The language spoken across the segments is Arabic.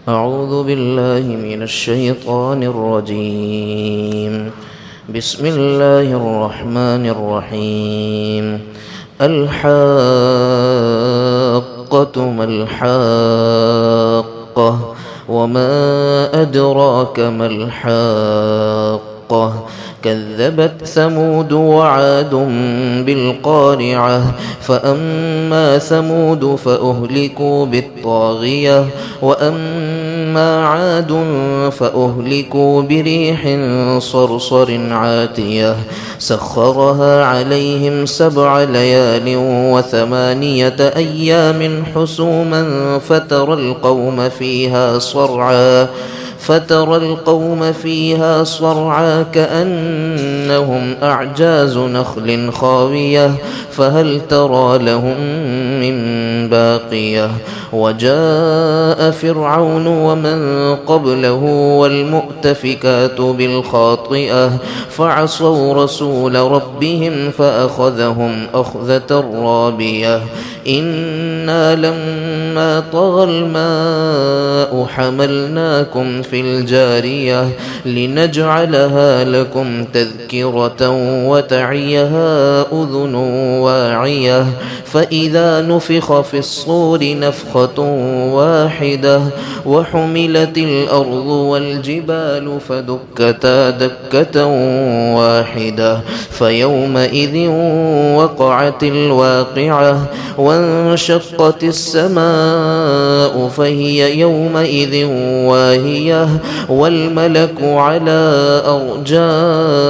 أعوذ بالله من الشيطان الرجيم. بسم الله الرحمن الرحيم. الحاقة ما الحاقة وما أدراك ما الحاقة كذبت ثمود وعاد بالقارعة فأما ثمود فأهلكوا بالطاغية وأما عاد فأهلكوا بريح صرصر عاتية سخرها عليهم 7 ليال و8 أيام حسوما فترى القوم فيها صرعى كأنهم أعجاز نخل خاوية فهل ترى لهم من باقية وجاء فرعون ومن قبله والمؤتفكات بالخاطئة فعصوا رسول ربهم فأخذهم أخذة رابية إنا لما طغى الماء حملناكم في الجارية لنجعلها لكم تذكرة وتعيها أذن واعية فإذا نفخ في الصور نفخة واحدة وحملت الأرض والجبال فدكتا دكة واحدة فيومئذ وقعت الواقعة وانشقت السماء فهي يومئذ واهية والملك على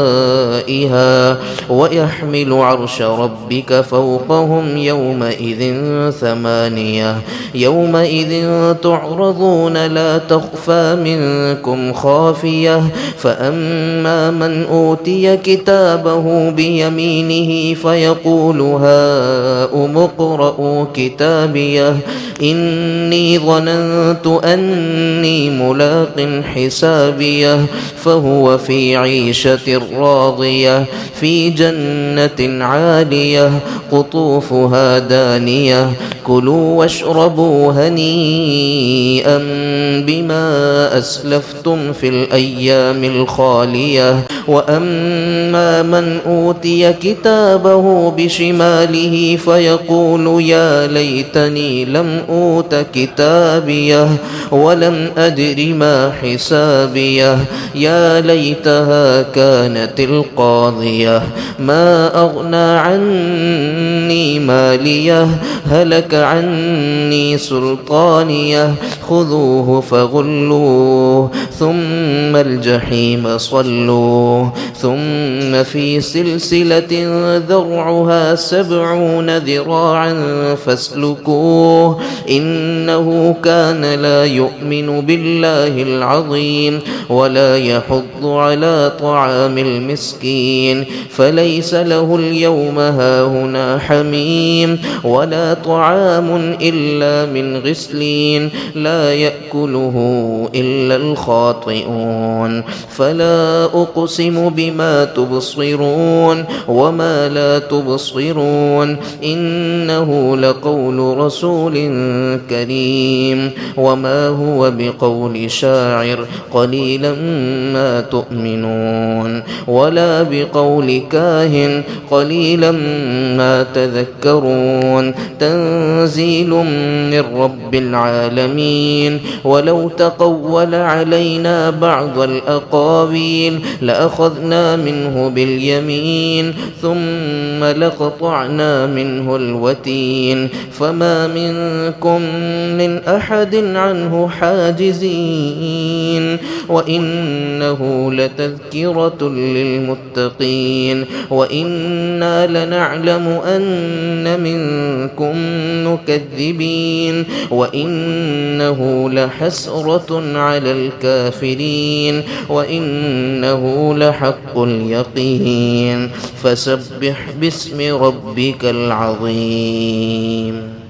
أرجائها ويحمل عرش ربك فوقهم يومئذ 8 يومئذ تعرضون لا تخفى منكم خافية فأما من أوتي كتابه بيمينه فيقول هاؤم اقرءوا كتابيه إني ظننت أني ملاق حسابيه فهو في عيشة راضية في جنة عالية قطوفها دانية كلوا واشربوا هنيئا بما أسلفتم في الأيام الخالية وأما من أوتي كتابه بشماله فيقول يا ليتني لم أوت كتابيه ولم أدر ما حسابيه يا ليتها كانت القاضية ما أغنى عني ماليه هلك عني سلطانيه خذوه فغلوه ثم الجحيم صلوه ثم في سلسلة ذرعها 70 ذراعا فاسلكوه إنه كان لا يؤمن بالله العظيم ولا يحض على طعام المسكين فليس له اليوم هاهنا حميم ولا طعام إلا من غسلين لا يأكله إلا الخاطئون فلا أقسم بما تبصرون وما لا تبصرون إنه لقول رسول كريم وما هو بقول شاعر قليلا ما تؤمنون ولا بقول كاهن قليلا ما تذكرون تنزيل من رب العالمين ولو تقول علينا بعض الأقاويل لأخذنا منه باليمين ثم لقطعنا منه الوتين فما منكم من أحد عنه حاجزين وإنه لتذكرة للمتقين وإنا لنعلم أن منكم مكذبين وإنه لحسرة على الكافرين وإنه لحق اليقين فسبح باسم ربك العظيم.